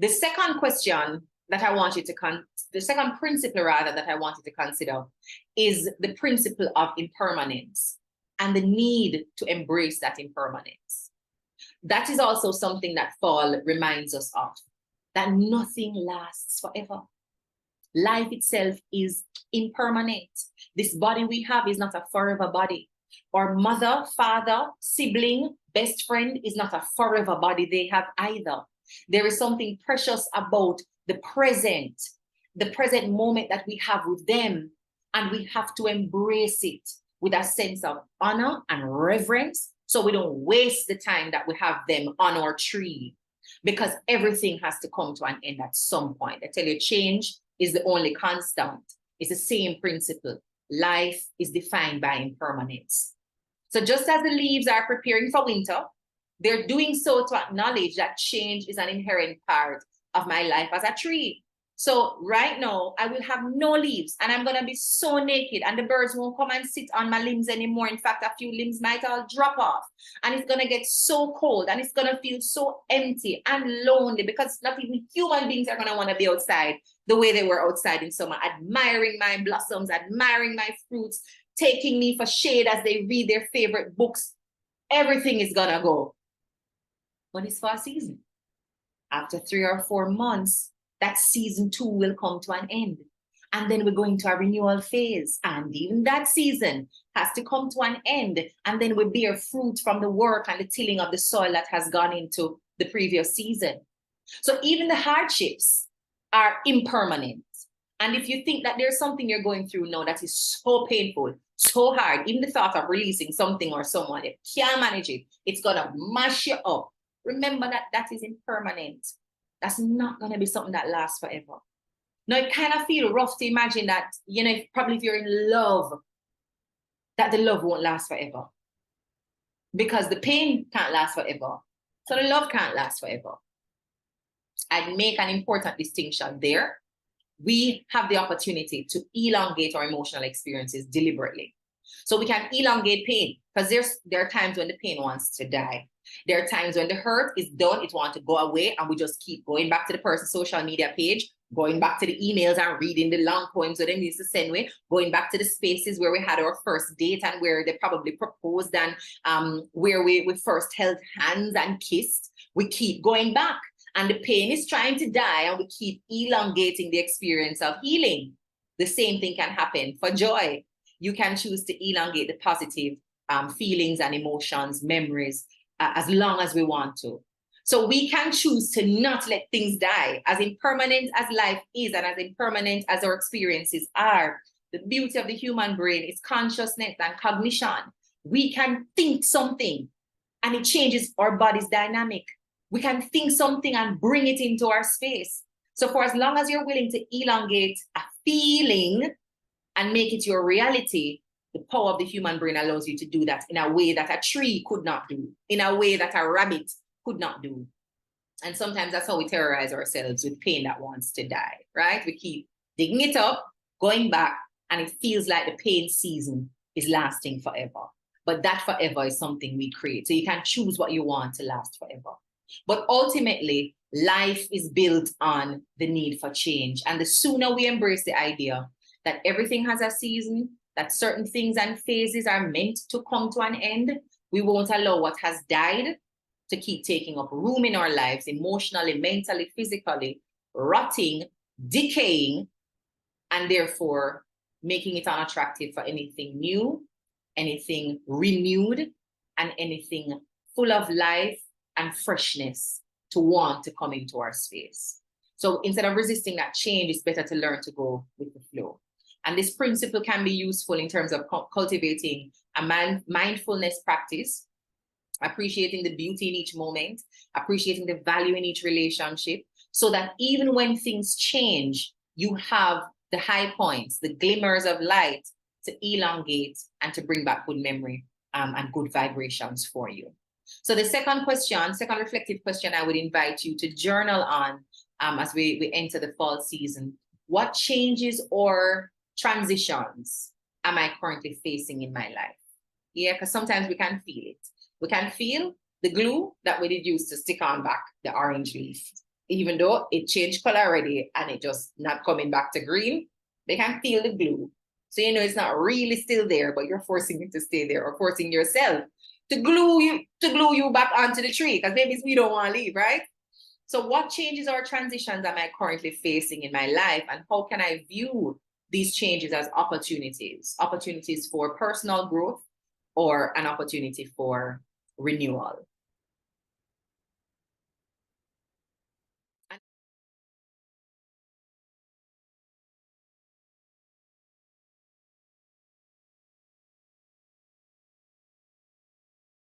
The second question that I want you to the second principle rather that I want you to consider is the principle of impermanence and the need to embrace that impermanence. That is also something that fall reminds us of, that nothing lasts forever. Life itself is impermanent. This body we have is not a forever body. Our mother, father, sibling, best friend is not a forever body they have either. There is something precious about the present moment that we have with them, and we have to embrace it with a sense of honor and reverence, so we don't waste the time that we have them on our tree, because everything has to come to an end at some point. I tell you, change is the only constant. It's the same principle. Life is defined by impermanence. So just as the leaves are preparing for winter, they're doing so to acknowledge that change is an inherent part of my life as a tree. So right now, I will have no leaves and I'm going to be so naked, and the birds won't come and sit on my limbs anymore. In fact, a few limbs might all drop off, and it's going to get so cold, and it's going to feel so empty and lonely, because not even human beings are going to want to be outside the way they were outside in summer, admiring my blossoms, admiring my fruits, taking me for shade as they read their favorite books. Everything is going to go. But it's for a season. After 3 or 4 months, that season 2 will come to an end. And then we're going to a renewal phase. And even that season has to come to an end. And then we bear fruit from the work and the tilling of the soil that has gone into the previous season. So even the hardships are impermanent. And if you think that there's something you're going through now that is so painful, so hard, even the thought of releasing something or someone, you can't manage it, it's going to mash you up. Remember that that is impermanent. That's not going to be something that lasts forever. Now, it kind of feels rough to imagine that, you know, probably if you're in love, that the love won't last forever. Because the pain can't last forever. So the love can't last forever. I'd make an important distinction there. We have the opportunity to elongate our emotional experiences deliberately. So we can elongate pain, because there are times when the pain wants to die. There are times when the hurt is done, it wants to go away, and we just keep going back to the person's social media page, going back to the emails and reading the long poems that they used to send me, going back to the spaces where we had our first date and where they probably proposed, and where we first held hands and kissed. We keep going back, and the pain is trying to die, and we keep elongating the experience of healing. The same thing can happen for joy. You can choose to elongate the positive feelings and emotions, memories, as long as we want to. So we can choose to not let things die. As impermanent as life is, and as impermanent as our experiences are, the beauty of the human brain is consciousness and cognition. We can think something and it changes our body's dynamic. We can think something and bring it into our space. So for as long as you're willing to elongate a feeling and make it your reality, the power of the human brain allows you to do that in a way that a tree could not do, in a way that a rabbit could not do. And sometimes that's how we terrorize ourselves with pain that wants to die, right? We keep digging it up, going back, and it feels like the pain season is lasting forever. But that forever is something we create. So you can choose what you want to last forever. But ultimately, life is built on the need for change. And the sooner we embrace the idea that everything has a season, that certain things and phases are meant to come to an end, we won't allow what has died to keep taking up room in our lives, emotionally, mentally, physically, rotting, decaying, and therefore making it unattractive for anything new, anything renewed, and anything full of life and freshness to want to come into our space. So instead of resisting that change, it's better to learn to go with the flow. And this principle can be useful in terms of cultivating a mindfulness practice, appreciating the beauty in each moment, appreciating the value in each relationship, so that even when things change, you have the high points, the glimmers of light to elongate and to bring back good memory and good vibrations for you. So the second reflective question I would invite you to journal on as we enter the fall season. What changes or transitions am I currently facing in my life? Yeah, because sometimes we can feel it. We can feel the glue that we did use to stick on back the orange leaf. even though it changed color already and it just not coming back to green, they can feel the glue. So you know it's not really still there, but you're forcing it to stay there, or forcing yourself to glue you back onto the tree, because maybe we don't want to leave, right? So what changes or transitions am I currently facing in my life, and how can I view these changes as opportunities? Opportunities for personal growth or an opportunity for renewal.